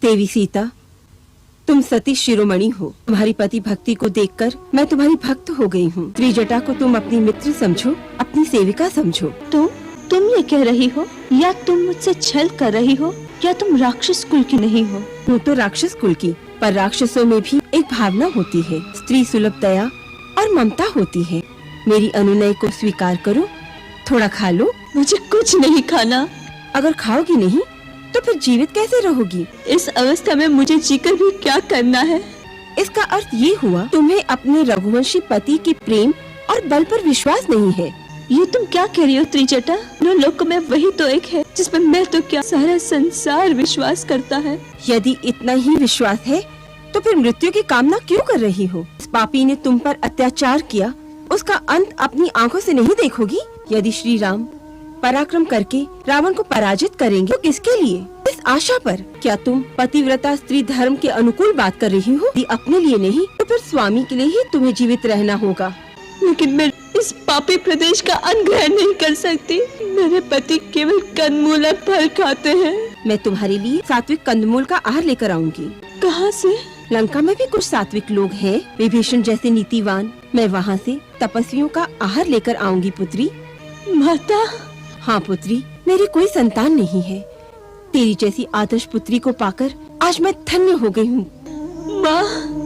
देवी सीता, तुम सती शिरोमणि हो। तुम्हारी पति भक्ति को देखकर मैं तुम्हारी भक्त हो गई हूँ। त्रिजटा को तुम अपनी मित्र समझो, अपनी सेविका समझो। तुम ये कह रही हो, या तुम मुझसे छल कर रही हो, या तुम राक्षस कुल की नहीं हो? हूँ तो राक्षस कुल की, पर राक्षसों में भी एक भावना होती है, स्त्री सुलभ दया और ममता होती है। मेरी अनुनय को स्वीकार करो, थोड़ा खा लो। मुझे कुछ नहीं खाना। अगर खाओगी नहीं तो फिर जीवित कैसे रहोगी? इस अवस्था में मुझे जीकर भी क्या करना है? इसका अर्थ ये हुआ तुम्हें अपने रघुवंशी पति के प्रेम और बल पर विश्वास नहीं है। ये तुम क्या कह रही हो त्रिजटा? लोक में वही तो एक है जिसमें मैं तो क्या सारा संसार विश्वास करता है। यदि इतना ही विश्वास है तो फिर मृत्यु की कामना क्यों कर रही हो? इस पापी ने तुम पर अत्याचार किया, उसका अंत अपनी आंखों से नहीं देखोगी? यदि श्री राम पराक्रम करके रावण को पराजित करेंगे तो किसके लिए? इस आशा पर। क्या तुम पतिव्रता स्त्री धर्म के अनुकूल बात कर रही हो? यदि अपने लिए नहीं तो फिर स्वामी के लिए ही तुम्हें जीवित रहना होगा। लेकिन मैं इस पापी प्रदेश का अन्न ग्रहण नहीं कर सकती। मेरे पति केवल कंदमूल और फल खाते हैं। मैं तुम्हारे लिए सात्विक कंदमूल का आहार लेकर आऊंगी। कहाँ से? लंका में भी कुछ सात्विक लोग हैं, विभीषण जैसे नीतिवान। मैं वहाँ से तपस्वियों का आहार लेकर आऊंगी पुत्री। माता। हाँ पुत्री, मेरी कोई संतान नहीं है। तेरी जैसी आदर्श पुत्री को पाकर आज मैं धन्य हो गई हूँ। माँ।